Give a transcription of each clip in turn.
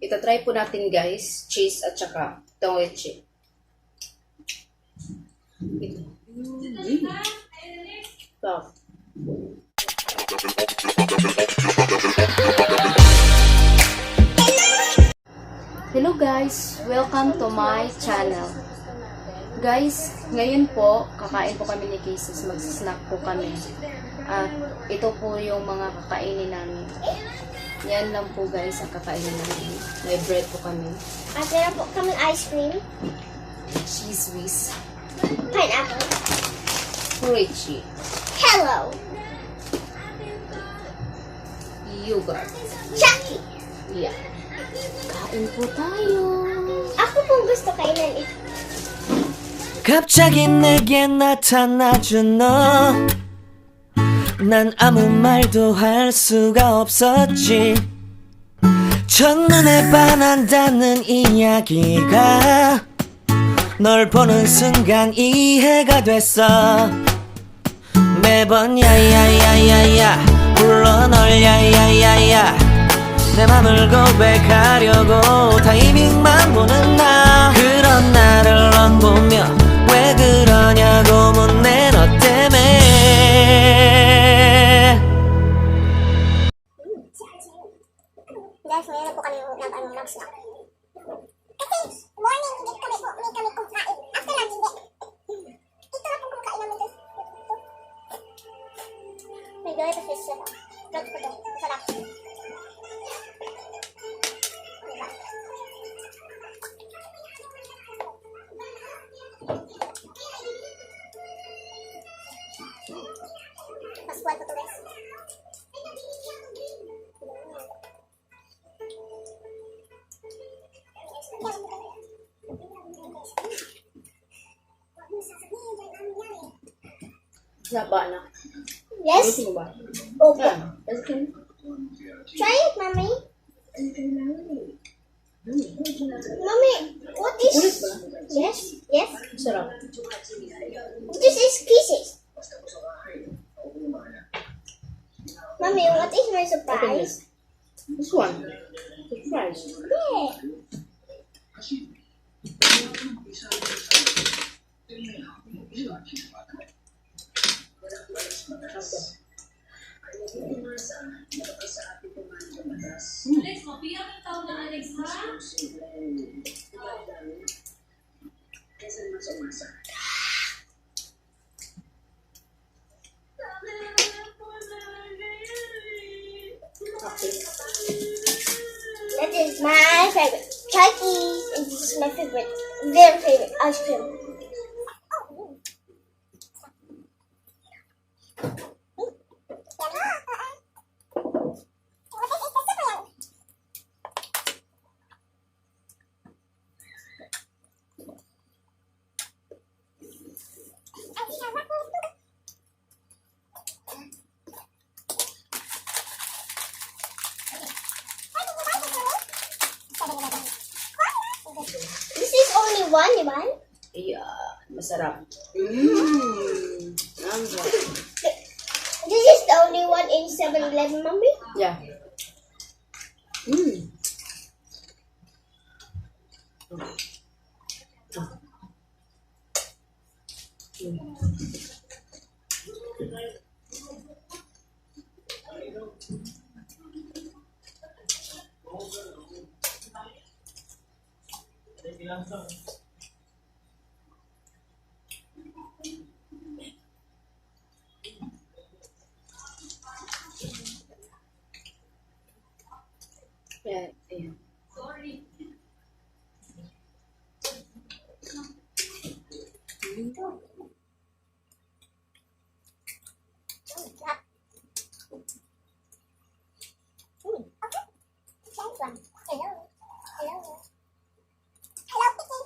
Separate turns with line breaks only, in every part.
Ita-try po natin guys, cheese at saka itong Ri-chee. Ito. Stop. Hello guys! Welcome to my channel. Guys, ngayon po, kakain po kami ni Kisses. Mag-snack po kami. At ito po yung mga kakainin namin. Yan lang po guys ang kakainin namin. May bread po kami.
At meron po kaming ice cream.
Cheese whiz.
Pineapple.
Ri-chee.
Hello.
Yogurt.
Chucky.
Yeah. Kain po tayo.
Ako pong gusto kainan ito.
갑자기 내게 나타나준 너 난 아무 말도 할 수가 없었지 첫눈에 반한다는 이야기가 널 보는 순간 이해가 됐어 매번 야야야야야 불러 널 야야야야 내 맘을 고백하려고 타이밍만 보는 나 그런 나를 넌 보며 왜 그러냐고 묻네 너 때문에
Guys, ngayon na po kami nag-snack. Kasi morning, hindi kami kumain. After lunch, hindi. Ito na po kumakain namin ito. May gawin pa fish siya. Gawin pa ito. Sarap. Paskual po ito guys.
Saba na.
Yes?
Ayusin mo ba?
Opo.
Ah, ice cream.
Try it, mommy. Mommy, what is...
Ulit ba?
Yes? Yes?
Sarap.
This is Kisses. Mommy, what is my
Open
surprise?
this. This one. Surprise.
Yeah.
Alex, kopiya ka tao na Alex, ha?
Okay.
That is my favorite. Chucky's, and this is my favorite. Very favorite ice cream. This is only one, Ivan.
Yeah, masarap.
This is the only one in 7-Eleven, mommy.
Yeah. Yeah, yeah.
Sorry.
Hello. Hello. Hello, Kitty.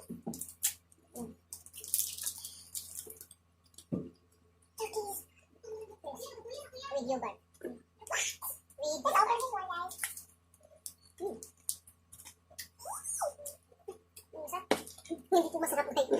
Cookies. Video ba? Video. Open this one, guys. Hindi ko masarap na ito.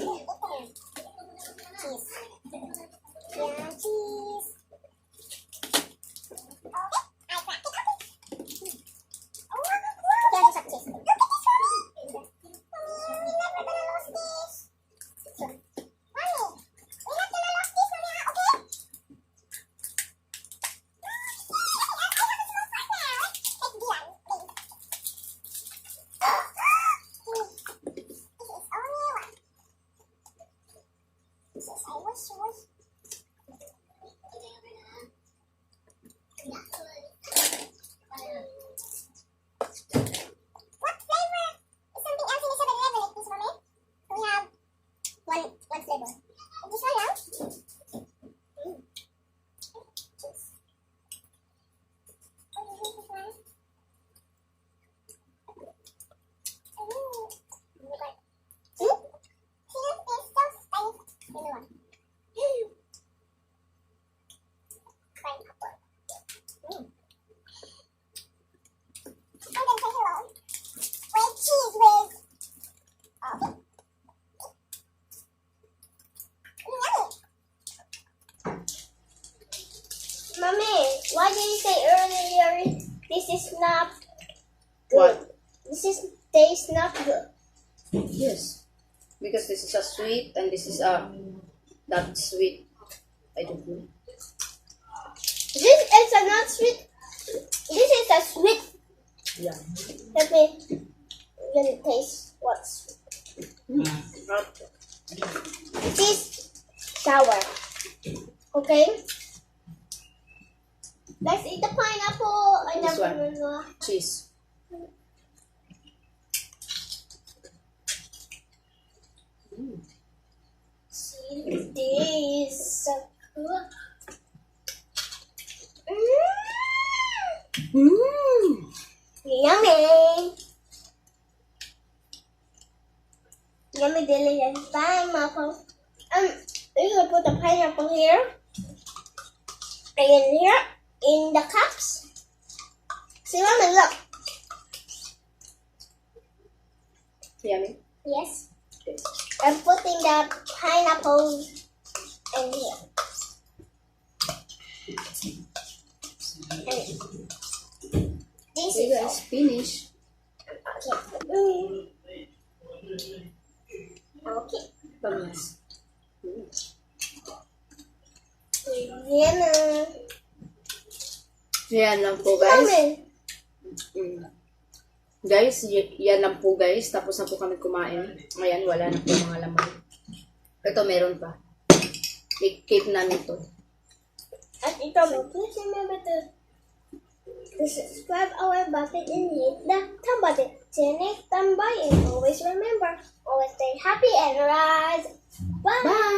not good.
What?
This is taste not good.
Yes. Because this is a sweet and this is a not sweet. I don't know.
This is a not sweet. This is a sweet.
Yeah.
Let me taste what's
Not.
this is sour. Okay. Let's eat the pineapple. I
This
never
one.
remember.
Cheese.
See this.
Mmm.
Yummy. Yummy delicious pineapple. You can put the pineapple here. And in here, in the cups. See, Mommy, look.
Yummy.
Yes. I'm putting the pineapple in here. This
Okay
is
guys, finish.
okay. Okay.
Pamis.
Yan na.
Yan lang po guys.
Mommy.
Mm. Guys, yan lang po guys. Tapos na po kami kumain. Ayan, wala na po mga laman. Ito meron pa. I-keep namin to.
At ito mo, please remember to subscribe our button and hit the thumb button. See you next time. Bye. And always remember, always stay happy and rise. Bye.
Bye!